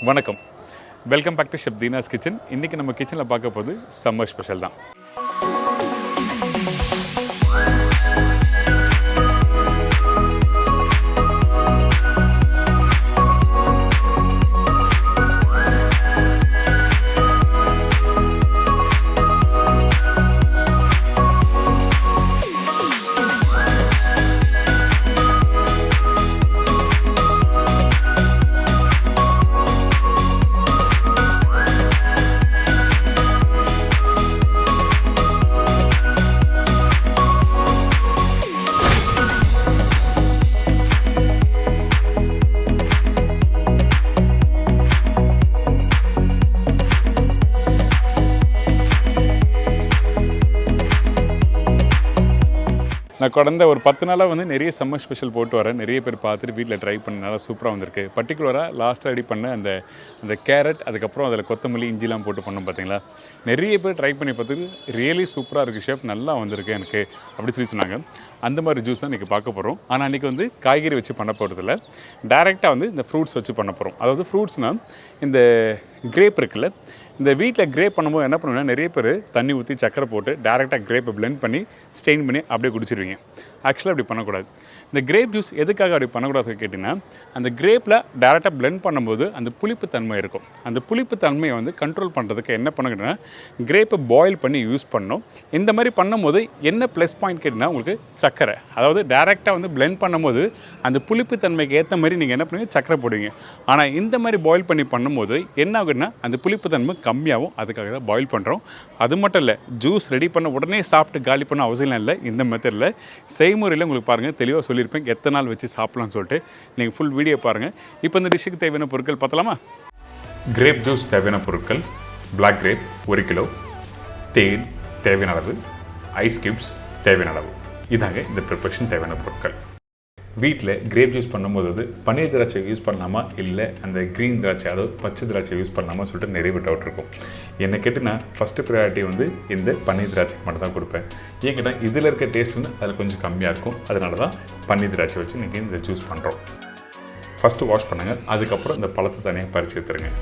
வணக்கம், welcome back to chef Deena's kitchen. இன்றைக்கி நம்ம கிச்சனில் பார்க்க போகிறது சம்மர் ஸ்பெஷல் தான். நான் கடந்த ஒரு 10 நாளாக வந்து நிறைய சம்மர் ஸ்பெஷல் போட்டு வரேன். நிறைய பேர் பார்த்துட்டு வீட்டில் ட்ரை பண்ண நல்லா சூப்பராக வந்திருக்கு. பர்டிகுலராக லாஸ்ட்டாக ரெடி பண்ண அந்த கேரட், அதுக்கப்புறம் அதில் கொத்தமல்லி இஞ்சிலாம் போட்டு பண்ணோம் பார்த்தீங்களா. நிறைய பேர் ட்ரை பண்ணி பார்த்துட்டு ரியலி சூப்பராக இருக்குது ஷெஃப், நல்லா வந்திருக்கு எனக்கு அப்படி சொல்லி சொன்னாங்க. அந்த மாதிரி ஜூஸ் தான் இன்றைக்கி பார்க்க போகிறோம். ஆனால் அன்றைக்கி வந்து காய்கறி வச்சு பண்ண போகிறதில்ல, டைரெக்டாக வந்து இந்த ஃப்ரூட்ஸ் வச்சு பண்ண போகிறோம். அதாவது ஃப்ரூட்ஸ்னால் இந்த கிரேப் இருக்குல்ல, இந்த வீட்டில் கிரேப் பண்ணும்போது என்ன பண்ணுவேன்னா, நிறைய பேர் தண்ணி ஊற்றி சக்கரை போட்டு டேரெக்டாக கிரேப்பை பிளெண்ட் பண்ணி ஸ்டெயின் பண்ணி அப்படியே குடிச்சிருவீங்க. ஆக்சுவலாக அப்படி பண்ணக்கூடாது. இந்த கிரேப் ஜூஸ் எதுக்காக அப்படி பண்ணக்கூடாதுன்னு கேட்டிங்கன்னா, அந்த கிரேப்பில் டேரெக்டாக பிளெண்ட் பண்ணும்போது அந்த புளிப்பு தன்மை இருக்கும். அந்த புளிப்பு தன்மையை வந்து கண்ட்ரோல் பண்ணுறதுக்கு என்ன பண்ணுங்கன்னா, கிரேப்பை பாயில் பண்ணி யூஸ் பண்ணணும். இந்த மாதிரி பண்ணும்போது என்ன ப்ளஸ் பாயிண்ட் கேட்டிங்கன்னா, உங்களுக்கு சக்கரை, அதாவது டேரெக்டாக வந்து பிளெண்ட் பண்ணும்போது அந்த புளிப்பு தன்மைக்கு ஏற்ற மாதிரி நீங்கள் என்ன பண்ணுவீங்க, சக்கரை போடுவீங்க. ஆனால் இந்த மாதிரி பாயில் பண்ணி பண்ணும்போது என்ன ஆகுதுன்னா, அந்த புளிப்பு தன்மை கம்மியாகும். அதுக்காக தான் பாயில் பண்ணுறோம். அது மட்டும் இல்லை, ஜூஸ் ரெடி பண்ண உடனே சாப்பிட்டு காலி பண்ண அவசியம் இல்லை. இந்த மெத்தடில் செய்முறையில் உங்களுக்கு பாருங்கள், தெளிவாக சொல்லியிருப்பேன் எத்தனை நாள் வச்சு சாப்பிட்லான்னு சொல்லிட்டு. நீங்கள் ஃபுல் வீடியோ பாருங்கள். இப்போ இந்த டிஷ்ஷுக்கு தேவையான பொருட்கள் பார்த்தலாமா? கிரேப் ஜூஸ் தேவையான பொருட்கள்: பிளாக் கிரேப் 1 கிலோ, தேன் தேவையான அளவு, ஐஸ் கியூப்ஸ் தேவையான அளவு. இதாங்க இந்த ப்ரிப்பரேஷன் தேவையான பொருட்கள். வீட்டில் கிரேப் ஜூஸ் பண்ணும்போது வந்து பன்னீர் திராட்சை யூஸ் பண்ணலாமா, இல்லை அந்த க்ரீன் திராட்சை, அதாவது பச்சை திராட்சை யூஸ் பண்ணலாமா சொல்லிட்டு நிறைய டவுட் இருக்கும். என்னை கேட்டுனா ஃபஸ்ட்டு ப்ரையாரிட்டி வந்து இந்த பன்னீர் திராட்சைக்கு மட்டும் தான் கொடுப்பேன். ஏன் கேட்டால் இதில் இருக்க டேஸ்ட் வந்து அதில் கொஞ்சம் கம்மியாக இருக்கும். அதனால தான் பன்னீர் திராட்சை வச்சு இன்றைக்கி இந்த ஜூஸ் பண்ணுறோம். ஃபஸ்ட்டு வாஷ் பண்ணுங்கள். அதுக்கப்புறம் இந்த பழத்தை தனியாக பறித்து எடுத்துருங்க.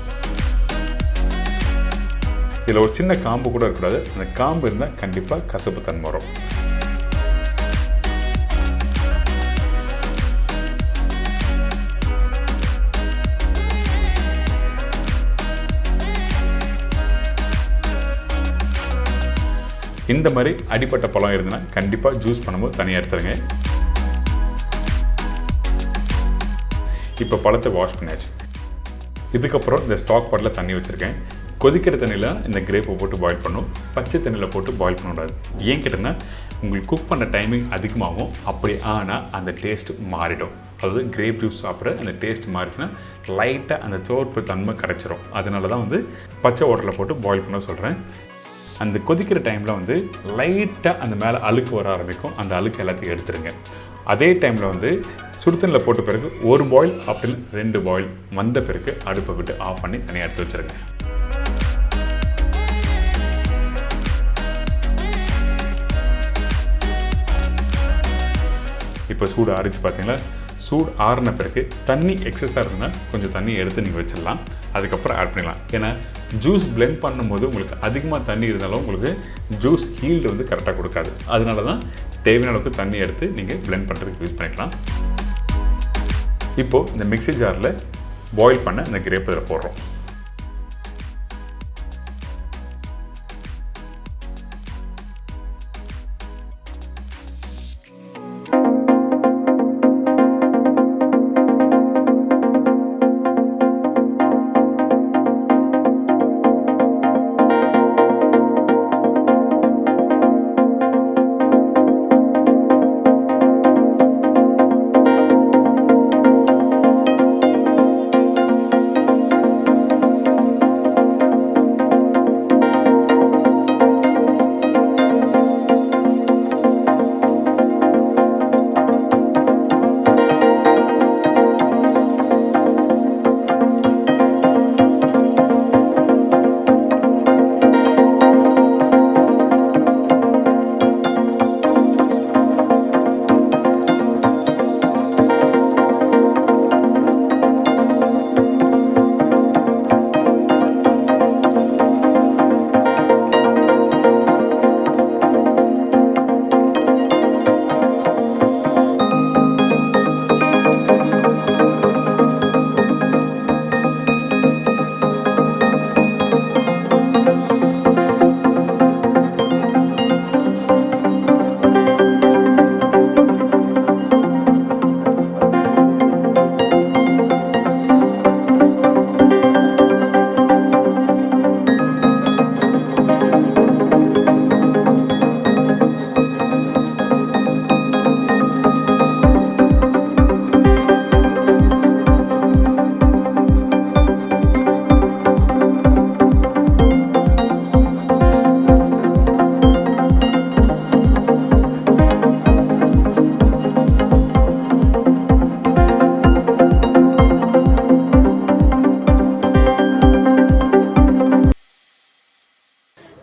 இதில் ஒரு சின்ன காம்பு கூட இருக்கக்கூடாது. அந்த காம்பு இருந்தால் கண்டிப்பாக கசப்பு தன்மை வரும். இந்த மாதிரி அடிப்பட்ட பழம் இருந்ததுன்னா கண்டிப்பாக ஜூஸ் பண்ணும்போது தனியாக எடுத்துருங்க. இப்போ பழத்தை வாஷ் பண்ணியாச்சு. இதுக்கப்புறம் இந்த ஸ்டாக் பாட்டில் தண்ணி வச்சுருக்கேன். கொதிக்கிற தண்ணியில் இந்த கிரேப்பை போட்டு பாயில் பண்ணும். பச்சை தண்ணியில் போட்டு பாயில் பண்ணக்கூடாது. ஏன் கேட்டோன்னா, உங்களுக்கு குக் பண்ண டைமிங் அதிகமாகும். அப்படி ஆனால் அந்த டேஸ்ட்டு மாறிடும். அதாவது கிரேப் ஜூஸ் சாப்பிட்ற அந்த டேஸ்ட் மாறிச்சுன்னா லைட்டாக அந்த தோற்பு தன்மை கிடச்சிரும். அதனால தான் வந்து பச்சை வாட்டரில் போட்டு பாயில் பண்ண சொல்கிறேன். அந்த கொதிக்கிற டைமில் வந்து லைட்டாக அந்த மேலே அழுக்கு வர ஆரம்பிக்கும். அந்த அழுக்கு எல்லாத்தையும் எடுத்துருங்க. அதே டைமில் வந்து சுடுதண்ணில் போட்ட பிறகு 1 பாயில் அப்படின்னு 2 பாயில் வந்த பிறகு அடுப்பை விட்டு ஆஃப் பண்ணி தனியாக எடுத்து வச்சுருங்க. இப்போ சூடு ஆறிச்சு பார்த்தீங்களா? சூடு ஆறின பிறகு தண்ணி எக்ஸஸாக இருந்தால் கொஞ்சம் தண்ணி எடுத்து நீங்கள் வச்சிடலாம். அதுக்கப்புறம் ஆட் பண்ணிடலாம். ஏன்னா ஜூஸ் பிளெண்ட் பண்ணும்போது உங்களுக்கு அதிகமாக தண்ணி இருந்தாலும் உங்களுக்கு ஜூஸ் ஹீல்டு வந்து கரெக்டாக கொடுக்காது. அதனால தான் தேவையான அளவுக்கு தண்ணி எடுத்து நீங்கள் பிளெண்ட் பண்ணுறதுக்கு யூஸ் பண்ணிக்கலாம். இப்போது இந்த மிக்ஸி ஜாரில் பாயில் பண்ண இந்த கிரேப் இதில் போடுறோம்.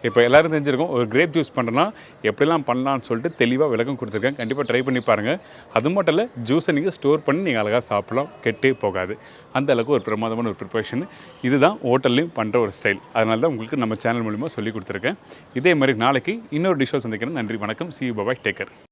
இப்போ எல்லோரும் தெரிஞ்சிருக்கும் ஒரு கிரேப் ஜூஸ் பண்ணுறோன்னா எப்படிலாம் பண்ணலான்னு சொல்லிட்டு தெளிவாக விளக்கம் கொடுத்துருக்கேன். கண்டிப்பாக ட்ரை பண்ணி பாருங்கள். அது மட்டும் இல்லை, ஜூஸை நீங்கள் ஸ்டோர் பண்ணி நீங்கள் அழகாக சாப்பிடலாம், கெட்டே போகாது. அந்த அளவுக்கு ஒரு பிரமாதமான ஒரு ப்ரிப்பரேஷன். இதுதான் ஹோட்டல்லையும் பண்ணுற ஒரு ஸ்டைல். அதனால தான் உங்களுக்கு நம்ம சேனல் மூலிமா சொல்லி கொடுத்துருக்கேன். இதே மாதிரி நாளைக்கு இன்னொரு டிஷ்ஷை சந்திக்கிறேன். நன்றி, வணக்கம். See you, bye bye, take care.